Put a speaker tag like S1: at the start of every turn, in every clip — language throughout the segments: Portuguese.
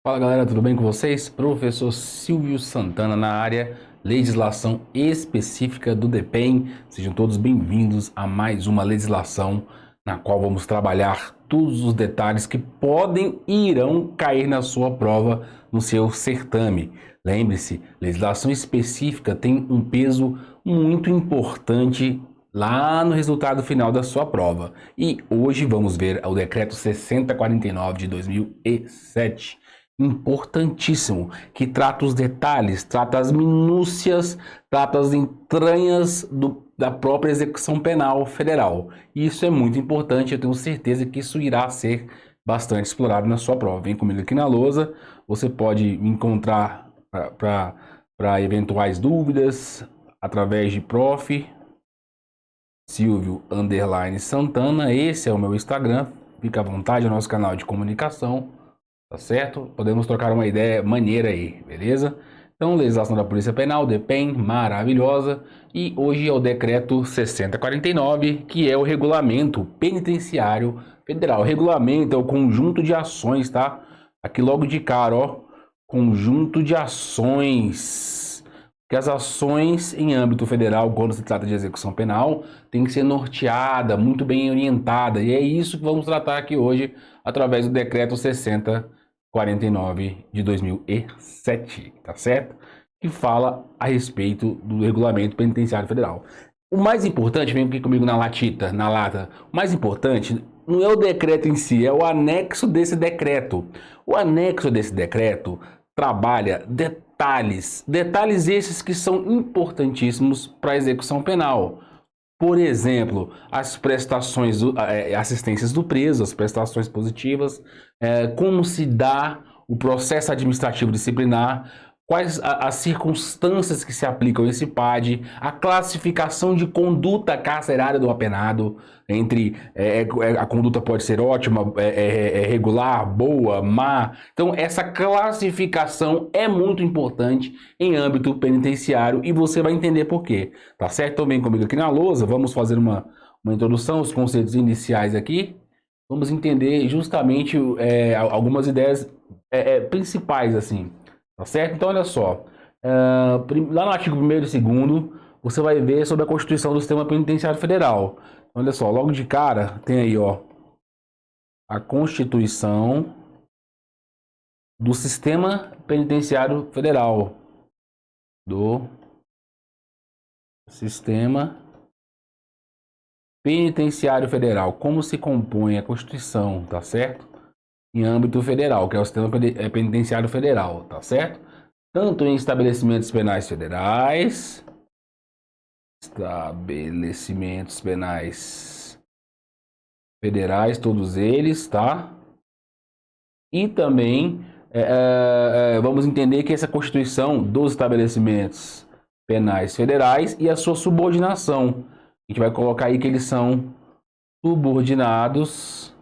S1: Fala galera, tudo bem com vocês? Professor Silvio Santana na área, legislação específica do DPEM. Sejam todos bem-vindos a mais uma legislação na qual vamos trabalhar todos os detalhes que podem e irão cair na sua prova, no seu certame. Lembre-se, legislação específica tem um peso muito importante lá no resultado final da sua prova. E hoje vamos ver o Decreto 6049 de 2007. Importantíssimo, que trata os detalhes, trata as minúcias, trata as entranhas da própria execução penal federal. E isso é muito importante, eu tenho certeza que isso irá ser bastante explorado na sua prova. Vem comigo aqui na lousa, você pode me encontrar para eventuais dúvidas através de prof. Silvio_Santana, esse é o meu Instagram, fica à vontade, é o nosso canal de comunicação. Tá certo? Podemos trocar uma ideia maneira aí, beleza? Então, legislação da Polícia Penal, DPEM, maravilhosa. E hoje é o Decreto 6049, que é o Regulamento Penitenciário Federal. O regulamento é o conjunto de ações, tá? Aqui logo de cara, ó, conjunto de ações. Que as ações em âmbito federal, quando se trata de execução penal, tem que ser norteada, muito bem orientada. E é isso que vamos tratar aqui hoje, através do Decreto 6049 de 2007, tá certo? Que fala a respeito do Regulamento Penitenciário Federal. O mais importante, vem aqui comigo na lata, o mais importante não é o decreto em si, é o anexo desse decreto. O anexo desse decreto trabalha detalhes esses que são importantíssimos para a execução penal. Por exemplo, as prestações, assistências do preso, as prestações positivas, como se dá o processo administrativo disciplinar, quais as circunstâncias que se aplicam a esse PAD, a classificação de conduta carcerária do apenado, entre a conduta pode ser ótima, regular, boa, má. Então, essa classificação é muito importante em âmbito penitenciário e você vai entender por quê. Tá certo? Então, vem comigo aqui na lousa, vamos fazer uma introdução, os conceitos iniciais aqui. Vamos entender justamente algumas ideias principais, assim. Tá certo? Então, olha só. Lá no artigo 1º e 2º, você vai ver sobre a Constituição do Sistema Penitenciário Federal. Olha só, logo de cara, tem aí, ó, a Constituição do Sistema Penitenciário Federal. Do Sistema Penitenciário Federal. Como se compõe a Constituição, tá certo? Em âmbito federal, que é o Sistema Penitenciário Federal, tá certo? Tanto em estabelecimentos penais federais, todos eles, tá? E também vamos entender que essa Constituição dos estabelecimentos penais federais e a sua subordinação. A gente vai colocar aí que eles são subordinados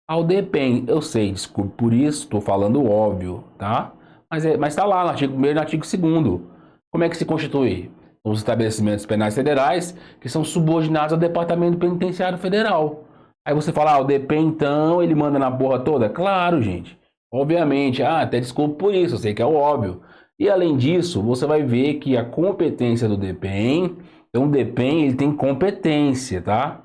S1: ao DPEM. Eu sei, desculpe por isso, estou falando óbvio, tá? Mas está lá no artigo 1º e no artigo 2º. Como é que se constitui? Os estabelecimentos penais federais que são subordinados ao Departamento Penitenciário Federal. Aí você fala, o DPEM então, ele manda na porra toda? Claro, gente. Obviamente, até desculpa por isso, eu sei que é o óbvio. E além disso, você vai ver que a competência do DPEM, então o DPEM ele tem competência, tá?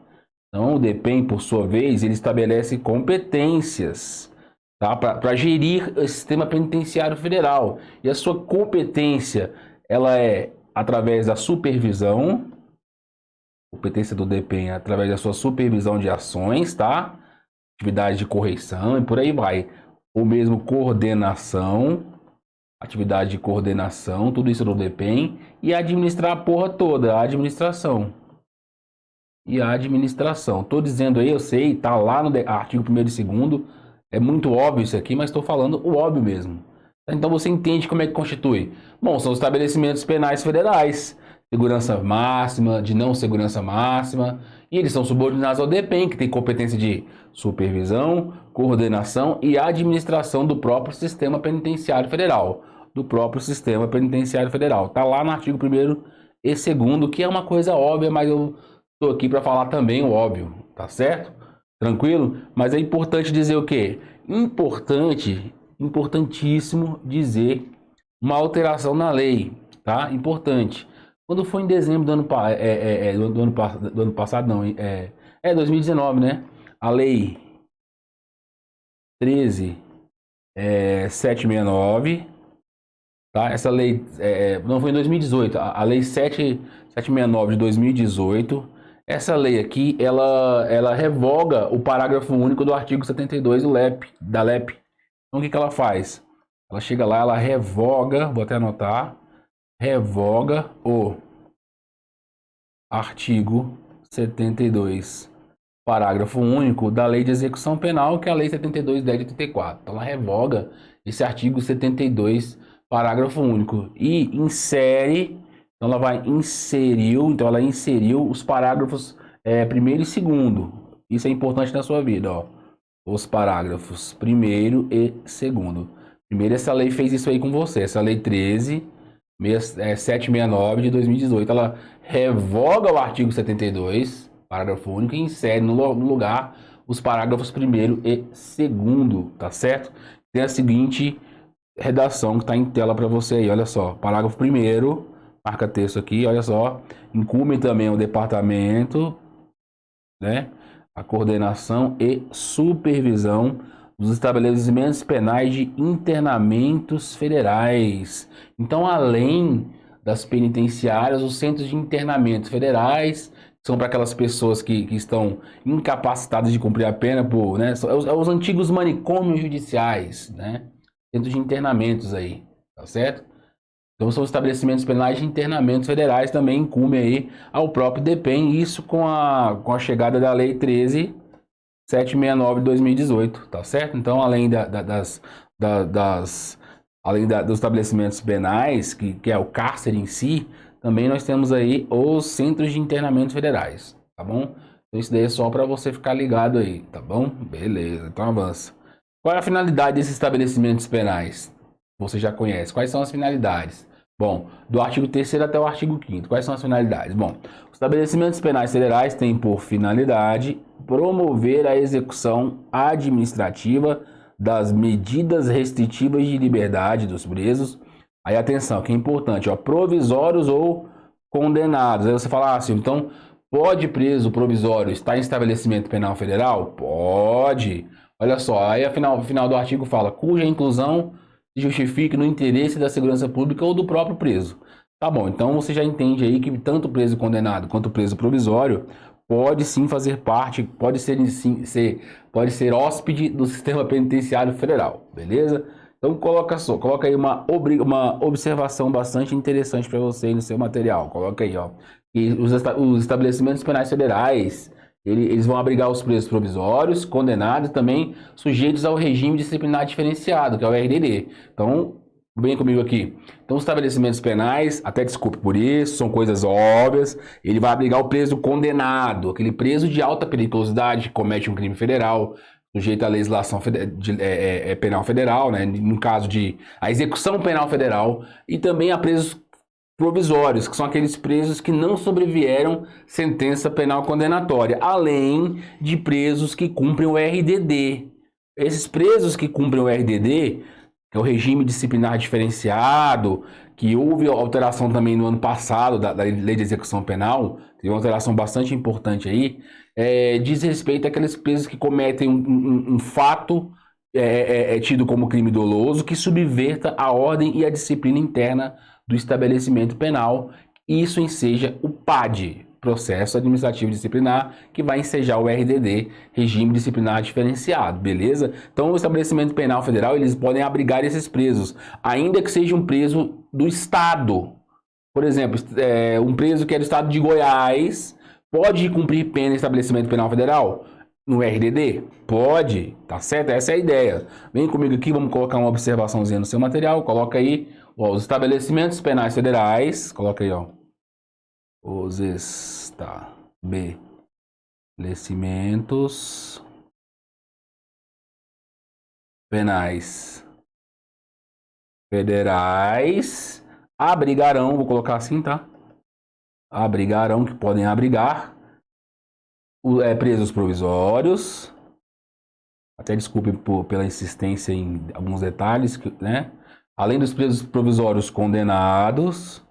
S1: Então o DPEM, por sua vez, ele estabelece competências, tá? Para gerir o sistema penitenciário federal. E a sua competência, ela é através da supervisão, competência do DPEM através da sua supervisão de ações, tá? Atividade de correição e por aí vai. Ou mesmo coordenação, atividade de coordenação, tudo isso do DPEM. E administrar a porra toda, a administração. E a administração. Tô dizendo aí, eu sei, tá lá no artigo 1º e 2º. É muito óbvio isso aqui, mas estou falando o óbvio mesmo. Então você entende como é que constitui. Bom, são os estabelecimentos penais federais. Segurança máxima, de não segurança máxima. E eles são subordinados ao DPEM, que tem competência de supervisão, coordenação e administração do próprio Sistema Penitenciário Federal. Do próprio Sistema Penitenciário Federal. Tá lá no artigo 1º e 2º, que é uma coisa óbvia, mas eu estou aqui para falar também o óbvio, tá certo? Tranquilo? Mas é importante dizer o quê? Importante importantíssimo dizer uma alteração na lei, tá? Importante. Quando foi em dezembro do ano passado, não, 2019, né? A lei 13.769, tá? Essa lei, não foi em 2018, a lei 769 de 2018. Essa lei aqui, ela revoga o parágrafo único do artigo 72 da LEP. Então, o que ela faz? Ela chega lá, ela revoga, vou até anotar, revoga o artigo 72, parágrafo único da Lei de Execução Penal, que é a Lei 72/10 de 84. Então, ela revoga esse artigo 72, parágrafo único, e insere, então ela inseriu os parágrafos primeiro e segundo. Isso é importante na sua vida, ó. Os parágrafos primeiro e segundo. Primeiro, essa lei fez isso aí com você, essa lei 769 de 2018, ela revoga o artigo 72, parágrafo único, e insere no lugar os parágrafos primeiro e segundo, tá certo? Tem a seguinte redação que está em tela para você aí, olha só. Parágrafo primeiro, marca texto aqui, olha só. Incumbe também o departamento, né? A coordenação e supervisão dos estabelecimentos penais de internamentos federais. Então, além das penitenciárias, os centros de internamentos federais são para aquelas pessoas que estão incapacitadas de cumprir a pena por, né? São os antigos manicômios judiciais, né? Centros de internamentos aí, tá certo? Então são estabelecimentos penais de internamentos federais, também incumbe aí ao próprio DEPEN, isso com a chegada da Lei 13.769 de 2018, tá certo? Então, além dos estabelecimentos penais, que é o cárcere em si, também nós temos aí os centros de internamentos federais, tá bom? Então isso daí é só para você ficar ligado aí, tá bom? Beleza, então avança. Qual é a finalidade desses estabelecimentos penais? Você já conhece. Quais são as finalidades? Bom, do artigo 3º até o artigo 5º, quais são as finalidades? Bom, os estabelecimentos penais federais têm por finalidade promover a execução administrativa das medidas restritivas de liberdade dos presos. Aí, atenção, que é importante, ó, provisórios ou condenados. Aí você fala assim, então, pode preso provisório estar em estabelecimento penal federal? Pode. Olha só, aí o final do artigo fala, cuja inclusão se justifique no interesse da segurança pública ou do próprio preso. Tá bom, então você já entende aí que tanto o preso condenado quanto o preso provisório pode sim fazer parte, pode ser hóspede do sistema penitenciário federal, beleza? Então coloca aí uma observação bastante interessante para você aí no seu material. Coloca aí, ó, que os estabelecimentos penais federais, eles vão abrigar os presos provisórios, condenados e também sujeitos ao regime disciplinar diferenciado, que é o RDD. Então, vem comigo aqui. Então, os estabelecimentos penais, até desculpe por isso, são coisas óbvias. Ele vai abrigar o preso condenado, aquele preso de alta periculosidade que comete um crime federal, sujeito à legislação penal federal, né? No caso de a execução penal federal, e também a presos provisórios, que são aqueles presos que não sobrevieram sentença penal condenatória, além de presos que cumprem o RDD. Esses presos que cumprem o RDD, que é o regime disciplinar diferenciado, que houve alteração também no ano passado da Lei de Execução Penal, teve uma alteração bastante importante aí, diz respeito àqueles presos que cometem um fato tido como crime doloso, que subverta a ordem e a disciplina interna do estabelecimento penal. Isso enseja o PAD, Processo Administrativo Disciplinar, que vai ensejar o RDD, Regime Disciplinar Diferenciado, beleza? Então, o estabelecimento penal federal, eles podem abrigar esses presos, ainda que seja um preso do Estado. Por exemplo, um preso que é do Estado de Goiás, pode cumprir pena em estabelecimento penal federal? No RDD? Pode, tá certo? Essa é a ideia. Vem comigo aqui, vamos colocar uma observaçãozinha no seu material, coloca aí, ó, os estabelecimentos penais federais, coloca aí, ó, os estabelecimentos penais federais abrigarão, vou colocar assim, tá? Abrigarão, que podem abrigar presos provisórios, Até desculpe pela insistência em alguns detalhes, né? Além dos presos provisórios condenados,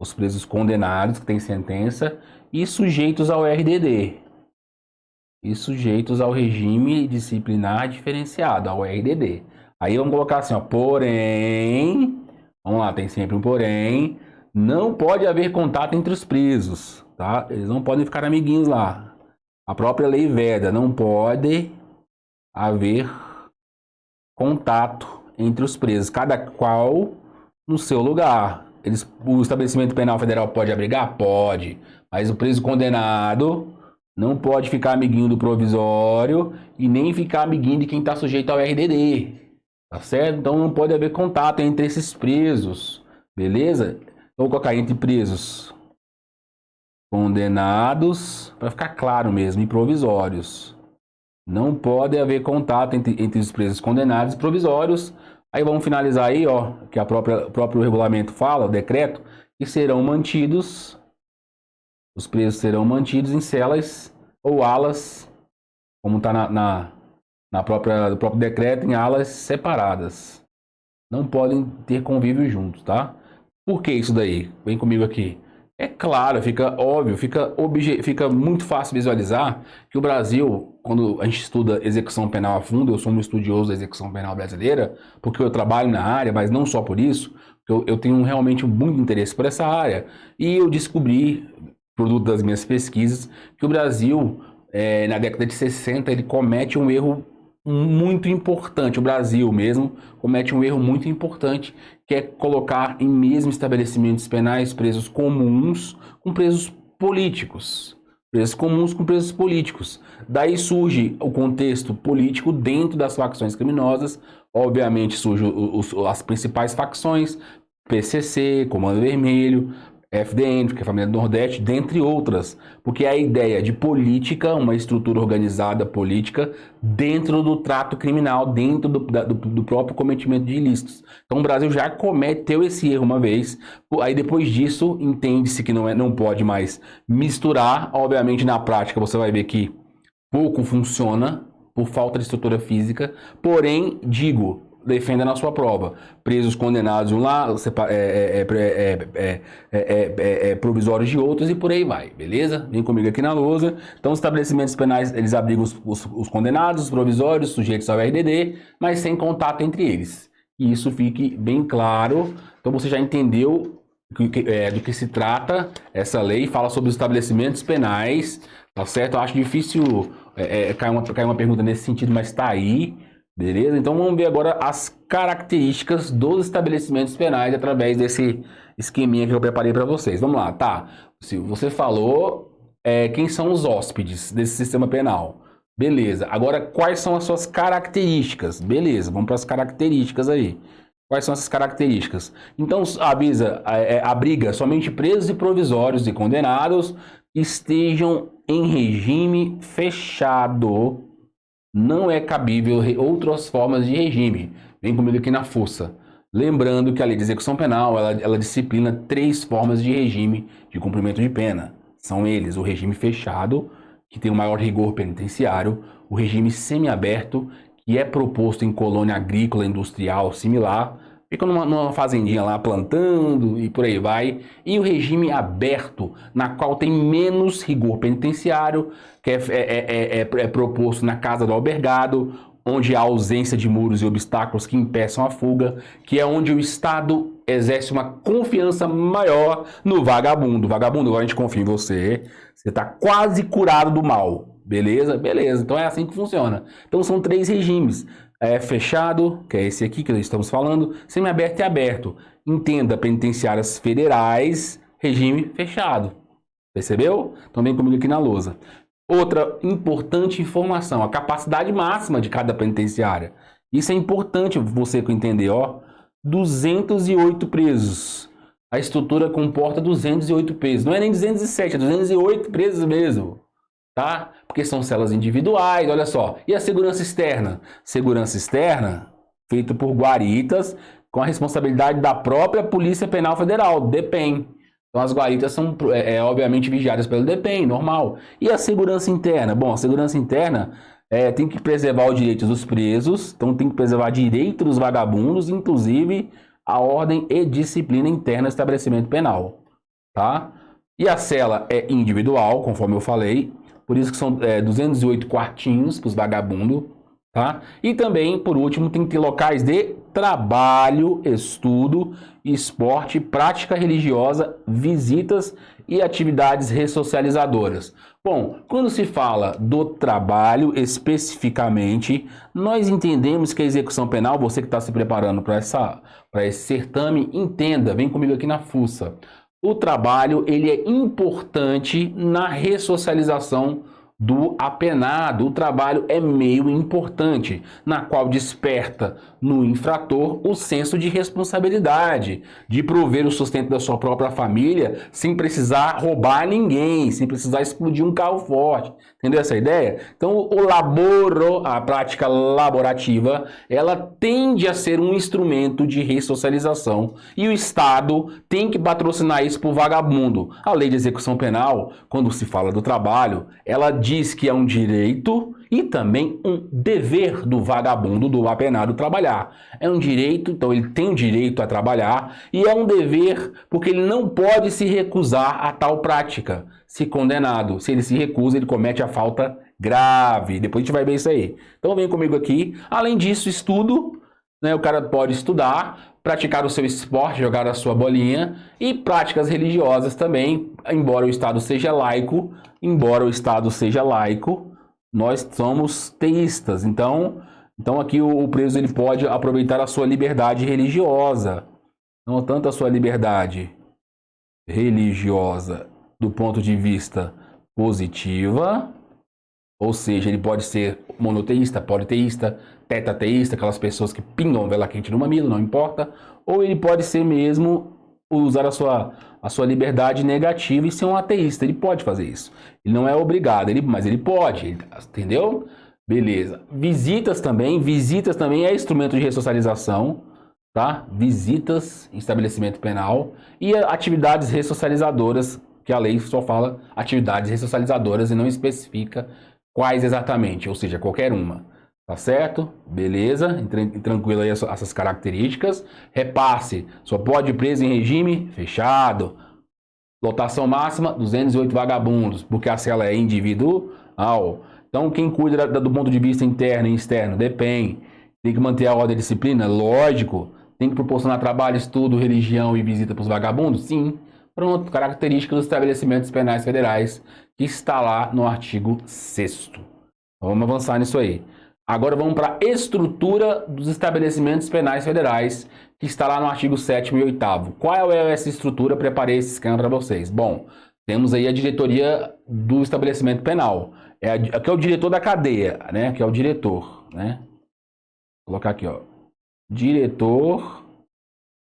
S1: os presos condenados que têm sentença e sujeitos ao RDD. E sujeitos ao regime disciplinar diferenciado, ao RDD. Aí vamos colocar assim, ó, porém, vamos lá, tem sempre um porém, não pode haver contato entre os presos, tá? Eles não podem ficar amiguinhos lá. A própria lei veda, não pode haver contato entre os presos, cada qual no seu lugar. O estabelecimento penal federal pode abrigar? Pode, mas o preso condenado não pode ficar amiguinho do provisório e nem ficar amiguinho de quem está sujeito ao RDD, tá certo? Então não pode haver contato entre esses presos, beleza? Vou colocar entre presos condenados, para ficar claro mesmo, e provisórios. Não pode haver contato entre os presos condenados e provisórios. Aí vamos finalizar aí, ó, que o próprio regulamento fala, o decreto, que serão mantidos, os presos serão mantidos em celas ou alas, como está no próprio decreto, em alas separadas. Não podem ter convívio juntos, tá? Por que isso daí? Vem comigo aqui. É claro, fica óbvio, fica muito fácil visualizar que o Brasil, quando a gente estuda execução penal a fundo, eu sou um estudioso da execução penal brasileira, porque eu trabalho na área, mas não só por isso, eu tenho realmente muito interesse por essa área. E eu descobri, produto das minhas pesquisas, que o Brasil, na década de 60, ele comete um erro muito importante. O Brasil mesmo comete um erro muito importante, que é colocar em mesmo estabelecimentos penais presos comuns com presos políticos. Presos comuns com presos políticos. Daí surge o contexto político dentro das facções criminosas. Obviamente surgem as principais facções, PCC, Comando Vermelho, FDN, que é a Família do Nordeste, dentre outras, porque é a ideia de política, uma estrutura organizada política, dentro do trato criminal, dentro do próprio cometimento de ilícitos. Então o Brasil já cometeu esse erro uma vez, aí depois disso entende-se que não pode mais misturar, obviamente na prática você vai ver que pouco funciona, por falta de estrutura física, porém, defenda na sua prova. Presos condenados de um lado, provisórios de outros e por aí vai, beleza? Vem comigo aqui na lousa. Então, os estabelecimentos penais, eles abrigam os condenados, os provisórios, sujeitos ao RDD, mas sem contato entre eles. E isso fique bem claro. Então, você já entendeu do que se trata essa lei, fala sobre os estabelecimentos penais, tá certo? Eu acho difícil cair uma pergunta nesse sentido, mas está aí. Beleza? Então vamos ver agora as características dos estabelecimentos penais através desse esqueminha que eu preparei para vocês. Vamos lá, tá? Se você falou quem são os hóspedes desse sistema penal. Beleza. Agora, quais são as suas características? Beleza, vamos para as características aí. Quais são essas características? Então, abriga somente presos e provisórios e condenados estejam em regime fechado. Não é cabível outras formas de regime. Vem comigo aqui na força. Lembrando que a lei de execução penal, ela disciplina 3 formas de regime de cumprimento de pena. São eles: o regime fechado, que tem o maior rigor penitenciário, o regime semiaberto, que é proposto em colônia agrícola industrial similar, fica numa fazendinha lá plantando e por aí vai, e o regime aberto, na qual tem menos rigor penitenciário, que é proposto na casa do albergado, onde há ausência de muros e obstáculos que impeçam a fuga, que é onde o Estado exerce uma confiança maior no vagabundo. Vagabundo, agora a gente confia em você, você está quase curado do mal. Beleza? Beleza. Então é assim que funciona. Então são 3 regimes. Fechado, que é esse aqui que nós estamos falando, semiaberto e aberto. Entenda, penitenciárias federais, regime fechado. Percebeu? Então vem comigo aqui na lousa. Outra importante informação, a capacidade máxima de cada penitenciária. Isso é importante você entender, ó. 208 presos. A estrutura comporta 208 presos. Não é nem 207, é 208 presos mesmo. Tá? Porque são celas individuais, olha só. E a segurança externa? Segurança externa, feita por guaritas, com a responsabilidade da própria Polícia Penal Federal, DPEM. Então as guaritas são, obviamente, vigiadas pelo DPEM, normal. E a segurança interna? Bom, a segurança interna Tem que preservar os direitos dos presos, então tem que preservar direitos dos vagabundos, inclusive a ordem e disciplina interna do estabelecimento penal, tá? E a cela é individual, conforme eu falei, por isso que são 208 quartinhos para os vagabundos, tá? E também, por último, tem que ter locais de trabalho, estudo, esporte, prática religiosa, visitas e atividades ressocializadoras. Bom, quando se fala do trabalho especificamente, nós entendemos que a execução penal, você que está se preparando para esse certame, entenda, vem comigo aqui na fuça. O trabalho, ele é importante na ressocialização do apenado. O trabalho é meio importante, na qual desperta no infrator o senso de responsabilidade, de prover o sustento da sua própria família sem precisar roubar ninguém, sem precisar explodir um carro forte. Entendeu essa ideia? Então, a prática laborativa, ela tende a ser um instrumento de ressocialização e o Estado tem que patrocinar isso para o vagabundo. A lei de execução penal, quando se fala do trabalho, ela diz que é um direito e também um dever do vagabundo, do apenado, trabalhar. É um direito, então ele tem o direito a trabalhar, e é um dever porque ele não pode se recusar a tal prática, se condenado. Se ele se recusa, ele comete a falta grave. Depois a gente vai ver isso aí. Então vem comigo aqui. Além disso, estudo, né? O cara pode estudar, praticar o seu esporte, jogar a sua bolinha, e práticas religiosas também, embora o Estado seja laico, nós somos teístas. Então aqui o preso ele pode aproveitar a sua liberdade religiosa, não tanto a sua liberdade religiosa do ponto de vista positiva, ou seja, ele pode ser monoteísta, politeísta, tetateísta, aquelas pessoas que pingam vela quente no mamilo, não importa, ou ele pode ser mesmo usar a sua liberdade negativa e ser um ateísta. Ele pode fazer isso. Ele não é obrigado, mas ele pode, entendeu? Beleza. Visitas também é instrumento de ressocialização, tá? Visitas em estabelecimento penal e atividades ressocializadoras, que a lei só fala atividades ressocializadoras e não especifica quais exatamente, ou seja, qualquer uma. Tá certo? Beleza? Tranquilo aí essas características. Repasse. Só pode ir preso em regime fechado. Lotação máxima, 208 vagabundos, porque a cela é individual. Então, quem cuida do ponto de vista interno e externo, depende. Tem que manter a ordem e a disciplina? Lógico. Tem que proporcionar trabalho, estudo, religião e visita para os vagabundos? Sim. Pronto, características dos estabelecimentos penais federais, que está lá no artigo 6º. Vamos avançar nisso aí. Agora vamos para a estrutura dos estabelecimentos penais federais, que está lá no artigo 7º e 8º. Qual é essa estrutura? Preparei esse esquema para vocês. Bom, temos aí a diretoria do estabelecimento penal. Aqui é o diretor da cadeia, né? Aqui é o diretor, né? Vou colocar aqui, ó. Diretor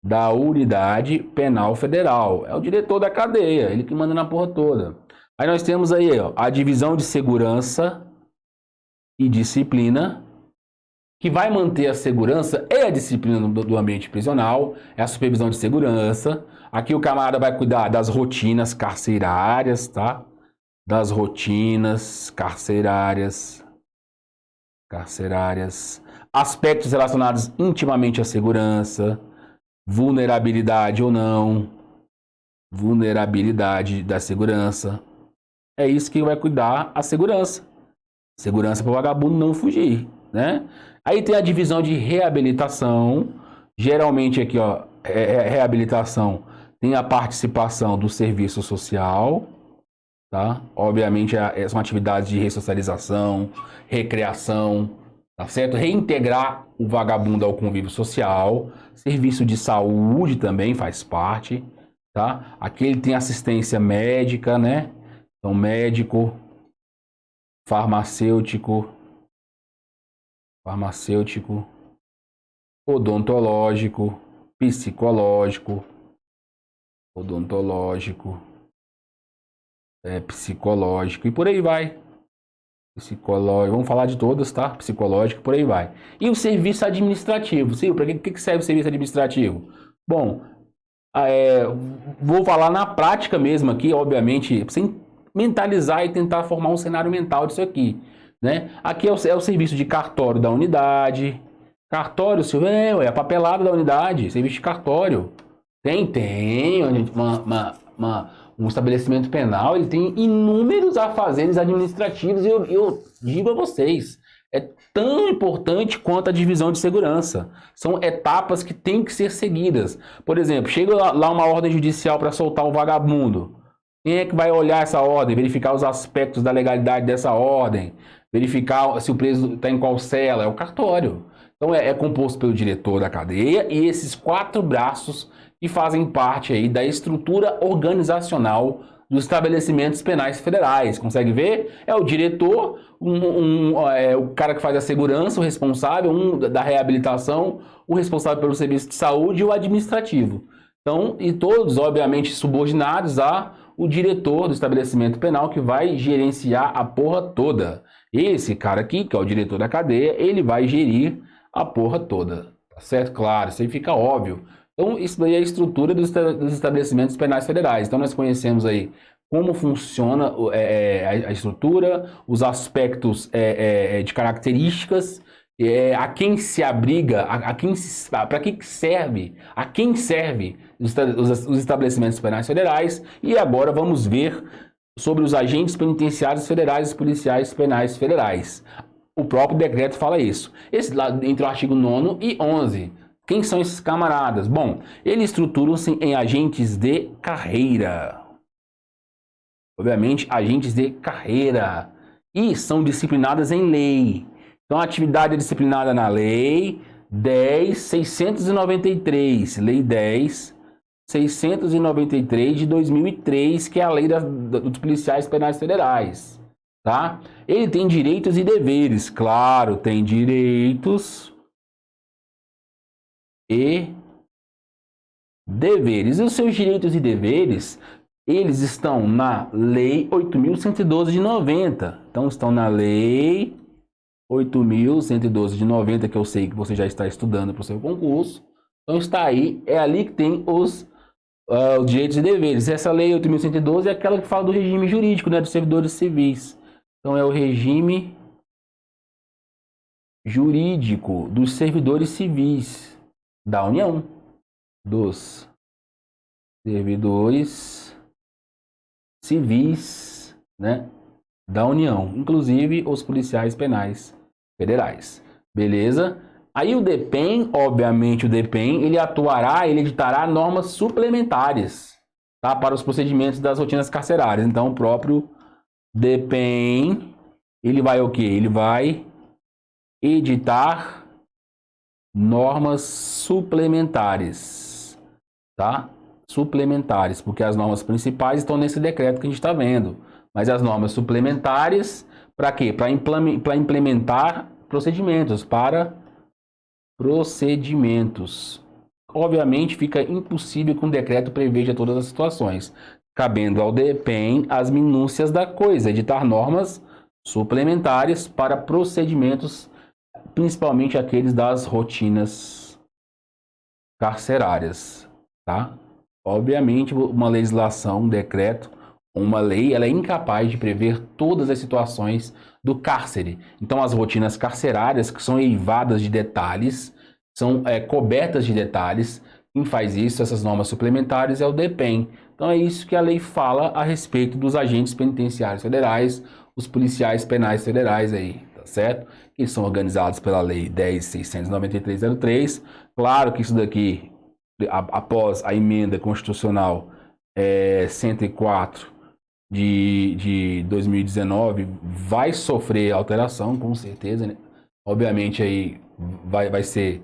S1: da unidade penal federal. É o diretor da cadeia, ele que manda na porra toda. Aí nós temos aí, ó, a divisão de segurança e disciplina, que vai manter a segurança e a disciplina do ambiente prisional, é a supervisão de segurança. Aqui o camarada vai cuidar das rotinas carcerárias, tá? Das rotinas carcerárias. Aspectos relacionados intimamente à segurança, vulnerabilidade ou não, vulnerabilidade da segurança. É isso que vai cuidar a segurança. Segurança para o vagabundo não fugir, né? Aí tem a divisão de reabilitação. Geralmente aqui, ó, reabilitação tem a participação do serviço social, tá? Obviamente são atividades de ressocialização, recreação, tá certo? Reintegrar o vagabundo ao convívio social. Serviço de saúde também faz parte, tá? Aqui ele tem assistência médica, né? Então, médico, farmacêutico, odontológico, psicológico, psicológico e por aí vai. Psicológico, vamos falar de todas, tá? Psicológico, por aí vai. E o serviço administrativo, sim, para que serve o serviço administrativo? Bom, vou falar na prática mesmo aqui, obviamente, sem mentalizar e tentar formar um cenário mental disso aqui, né? Aqui é o serviço de cartório da unidade. Cartório, Silvio, é a papelada da unidade, serviço de cartório. Tem, um estabelecimento penal, ele tem inúmeros afazeres administrativos e eu digo a vocês, é tão importante quanto a divisão de segurança. São etapas que têm que ser seguidas. Por exemplo, chega lá uma ordem judicial para soltar o vagabundo. Quem é que vai olhar essa ordem, verificar os aspectos da legalidade dessa ordem, verificar se o preso está em qual cela? É o cartório. Então é composto pelo diretor da cadeia e esses 4 braços que fazem parte aí da estrutura organizacional dos estabelecimentos penais federais. Consegue ver? É o diretor, o cara que faz a segurança, o responsável, da reabilitação, o responsável pelo serviço de saúde e o administrativo. Então, e todos, obviamente, subordinados ao diretor do estabelecimento penal que vai gerenciar a porra toda. Esse cara aqui, que é o diretor da cadeia, ele vai gerir a porra toda. Tá certo? Claro, isso aí fica óbvio. Então, isso daí é a estrutura dos estabelecimentos penais federais. Então, nós conhecemos aí como funciona a estrutura, os aspectos de características, a quem se abriga, para que serve, a quem serve os estabelecimentos penais federais. E agora vamos ver sobre os agentes penitenciários federais e policiais penais federais. O próprio decreto fala isso. Esse lá entre o artigo 9º e 11. Quem são esses camaradas? Bom, eles estruturam-se em agentes de carreira. Obviamente, agentes de carreira. E são disciplinadas em lei. Então, a atividade é disciplinada na Lei 10.693. Lei 10.693 de 2003, que é a lei dos policiais penais federais. Tá? Ele tem direitos e deveres. Claro, tem direitos e deveres. E os seus direitos e deveres, eles estão na Lei 8.112 de 90. Então, estão na Lei 8.112 de 90, que eu sei que você já está estudando para o seu concurso. Então, está aí, é ali que tem os direitos e deveres. Essa Lei 8.112 é aquela que fala do regime jurídico, né, dos servidores civis. Então, é o regime jurídico dos servidores civis da União, dos servidores civis, né, da União, inclusive os policiais penais federais. Beleza? Aí o DPEM, obviamente o DPEM, ele editará normas suplementares, tá, para os procedimentos das rotinas carcerárias. Então o próprio DPEM, ele vai o quê? Ele vai editar normas suplementares, tá? Suplementares, porque as normas principais estão nesse decreto que a gente está vendo. Mas as normas suplementares, para quê? Para implementar procedimentos, Obviamente, fica impossível que um decreto preveja todas as situações, cabendo ao DPEM as minúcias da coisa, editar normas suplementares para procedimentos, principalmente aqueles das rotinas carcerárias, tá? Obviamente, uma legislação, um decreto, uma lei, ela é incapaz de prever todas as situações do cárcere. Então, as rotinas carcerárias, que são eivadas de detalhes, são cobertas de detalhes. Quem faz isso, essas normas suplementares, é o DPEM. Então, é isso que a lei fala a respeito dos agentes penitenciários federais, os policiais penais federais aí, tá certo? Que são organizados pela Lei 10.693/03. Claro que isso daqui, após a emenda constitucional 104 de 2019, vai sofrer alteração, com certeza, né? Obviamente aí vai ser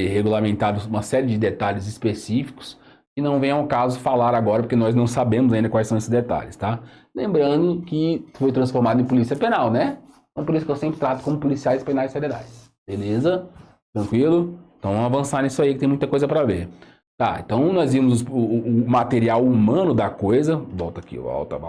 S1: regulamentado uma série de detalhes específicos que não vem ao caso falar agora, porque nós não sabemos ainda quais são esses detalhes, tá? Lembrando que foi transformado em polícia penal, né? Então por isso que eu sempre trato como policiais penais federais. Beleza? Tranquilo? Então vamos avançar nisso aí que tem muita coisa para ver. Tá, então nós vimos o material humano da coisa. Volta aqui, volta.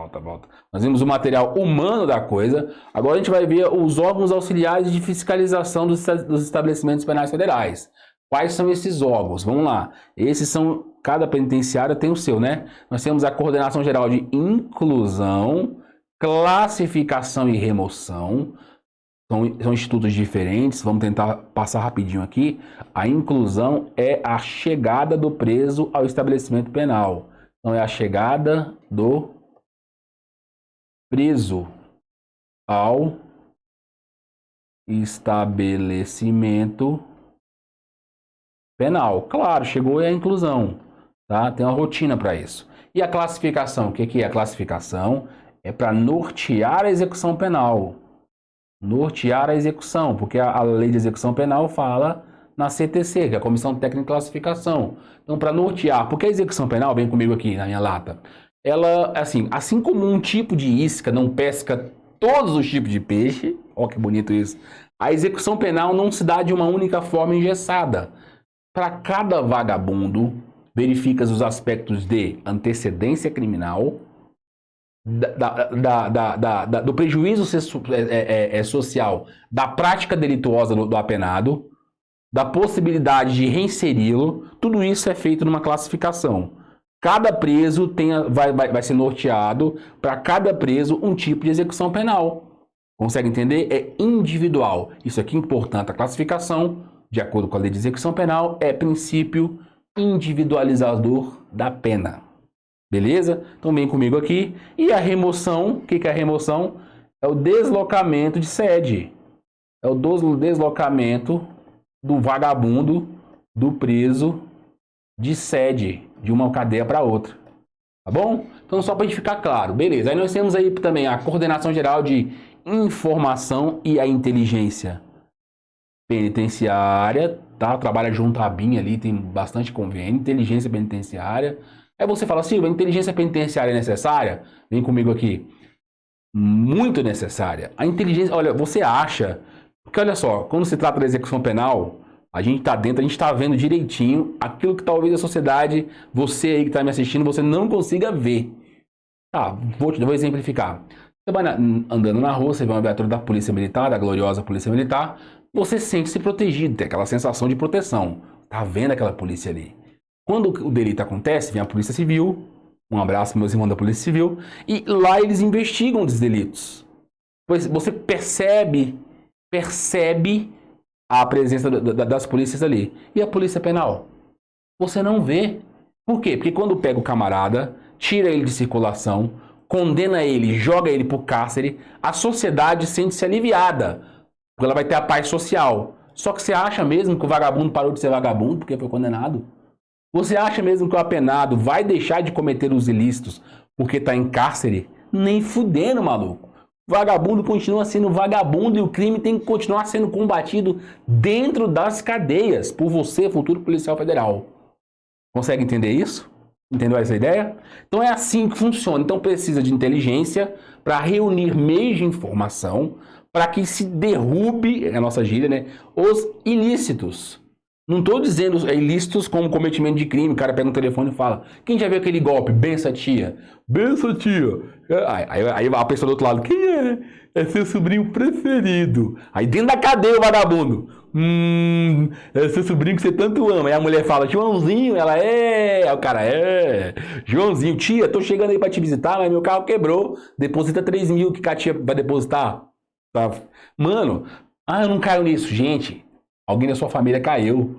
S1: Nós vimos o material humano da coisa. Agora a gente vai ver os órgãos auxiliares de fiscalização dos estabelecimentos penais federais. Quais são esses órgãos? Vamos lá. Esses são, cada penitenciária tem o seu, né? Nós temos a Coordenação Geral de Inclusão, Classificação e Remoção, São institutos diferentes, vamos tentar passar rapidinho aqui. A inclusão é a chegada do preso ao estabelecimento penal. Então, é a chegada do preso ao estabelecimento penal. Claro, chegou é a inclusão, tá? Tem uma rotina para isso. E a classificação? O que que é a classificação? É para nortear a execução penal. Nortear a execução, porque a lei de execução penal fala na CTC, que é a Comissão Técnica de Classificação. Então, para nortear, porque a execução penal, vem comigo aqui na minha lata, ela, assim como um tipo de isca não pesca todos os tipos de peixe, ó que bonito isso, a execução penal não se dá de uma única forma engessada. Para cada vagabundo, verifica os aspectos de antecedência criminal, do prejuízo social, da prática delituosa do apenado, da possibilidade de reinseri-lo, tudo isso é feito numa classificação. Cada preso vai ser norteado para cada preso um tipo de execução penal. Consegue entender? É individual. Isso aqui é importante. A classificação, de acordo com a lei de execução penal, é princípio individualizador da pena. Beleza? Então vem comigo aqui. E a remoção, o que é a remoção? É o deslocamento de sede. É o deslocamento do vagabundo, do preso, de sede, de uma cadeia para outra. Tá bom? Então só para a gente ficar claro. Beleza. Aí nós temos aí também a Coordenação Geral de Informação e a Inteligência Penitenciária, tá? Trabalha junto à BIM ali, tem bastante convênio. Inteligência Penitenciária. Aí você fala, Silvio, a inteligência penitenciária é necessária? Vem comigo aqui. Muito necessária. A inteligência, olha, você acha... Porque olha só, quando se trata da execução penal, a gente está dentro, a gente está vendo direitinho aquilo que talvez a sociedade, você aí que está me assistindo, você não consiga ver. Tá, vou exemplificar. Você vai andando na rua, você vê uma viatura da Polícia Militar, da gloriosa Polícia Militar, você sente-se protegido, tem aquela sensação de proteção. Tá vendo aquela polícia ali. Quando o delito acontece, vem a Polícia Civil, um abraço para meus irmãos da Polícia Civil, e lá eles investigam os delitos. Pois você percebe a presença das polícias ali. E a Polícia Penal? Você não vê. Por quê? Porque quando pega o camarada, tira ele de circulação, condena ele, joga ele pro cárcere, a sociedade sente-se aliviada, porque ela vai ter a paz social. Só que você acha mesmo que o vagabundo parou de ser vagabundo porque foi condenado? Você acha mesmo que o apenado vai deixar de cometer os ilícitos porque está em cárcere? Nem fudendo, maluco. Vagabundo continua sendo vagabundo e o crime tem que continuar sendo combatido dentro das cadeias por você, futuro policial federal. Consegue entender isso? Entendeu essa ideia? Então é assim que funciona. Então precisa de inteligência para reunir meios de informação para que se derrube, é a nossa gíria, né, os ilícitos. Não estou dizendo ilícitos como cometimento de crime. O cara pega um telefone e fala: quem já viu aquele golpe? Bença tia. Bença tia. Aí a pessoa do outro lado: quem é? É seu sobrinho preferido. Aí dentro da cadeia o vagabundo: é seu sobrinho que você tanto ama. Aí a mulher fala: Joãozinho. Ela é. Aí o cara: é. Joãozinho, tia, tô chegando aí pra te visitar, mas meu carro quebrou. Deposita 3 mil que a tia vai depositar. Tá? Mano, eu não caio nisso, gente. Alguém da sua família caiu.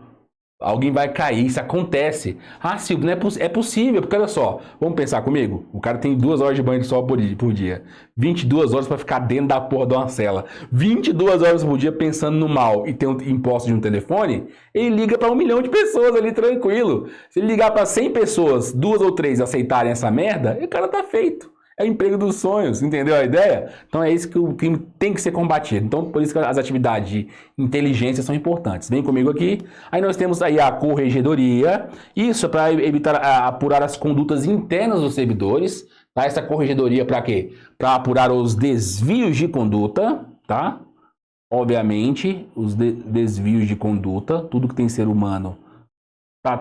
S1: Alguém vai cair, isso acontece. Silvio, não é possível, porque olha só, vamos pensar comigo. O cara tem 2 horas de banho de sol por dia. 22 horas para ficar dentro da porra de uma cela. 22 horas por dia pensando no mal e tem um imposto de um telefone, ele liga para 1 milhão de pessoas ali tranquilo. Se ele ligar para 100 pessoas, 2 ou 3 aceitarem essa merda, o cara tá feito. É o emprego dos sonhos, entendeu a ideia? Então é isso que o crime tem que ser combatido. Então por isso que as atividades de inteligência são importantes. Vem comigo aqui. Aí nós temos aí a corregedoria. Isso é para evitar apurar as condutas internas dos servidores. Tá? Essa corregedoria para quê? Para apurar os desvios de conduta, tá? Obviamente, os desvios de conduta, tudo que tem ser humano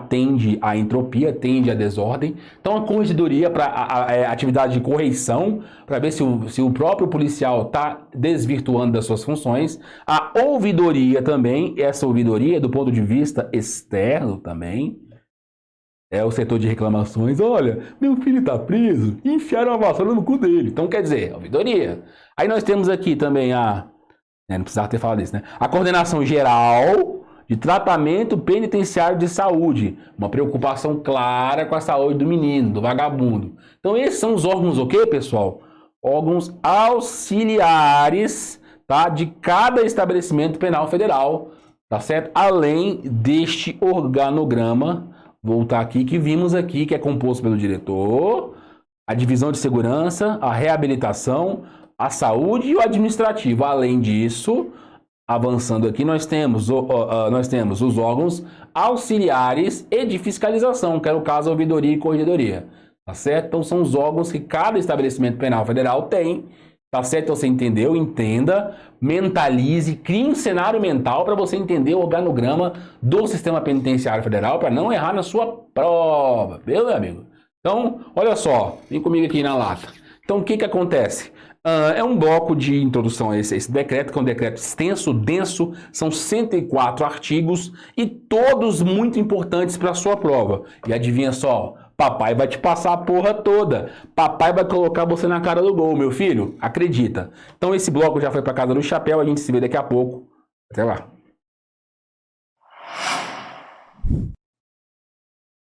S1: tende à entropia, tende à desordem. Então a corregedoria para a atividade de correição, para ver se o próprio policial está desvirtuando das suas funções. A ouvidoria também, essa ouvidoria do ponto de vista externo também. É o setor de reclamações. Olha, meu filho está preso, enfiaram a vassoura no cu dele. Então quer dizer, ouvidoria. Aí nós temos aqui também a Não precisava ter falado isso, né? A coordenação geral de tratamento penitenciário de saúde. Uma preocupação clara com a saúde do menino, do vagabundo. Então, esses são os órgãos, o quê, pessoal? Órgãos auxiliares, tá? De cada estabelecimento penal federal, tá certo? Além deste organograma, voltar aqui, que vimos aqui, que é composto pelo diretor, a divisão de segurança, a reabilitação, a saúde e o administrativo. Além disso, avançando aqui, nós temos os órgãos auxiliares e de fiscalização, que era o caso da ouvidoria e corregedoria, tá certo? Então são os órgãos que cada estabelecimento penal federal tem, tá certo? Então você entendeu? Entenda, mentalize, crie um cenário mental para você entender o organograma do sistema penitenciário federal para não errar na sua prova, viu, meu amigo? Então, olha só, vem comigo aqui na lata. Então, o que que acontece? É um bloco de introdução a esse decreto, que é um decreto extenso, denso, são 104 artigos e todos muito importantes para a sua prova. E adivinha só, papai vai te passar a porra toda. Papai vai colocar você na cara do gol, meu filho. Acredita. Então esse bloco já foi para casa do chapéu, a gente se vê daqui a pouco. Até lá.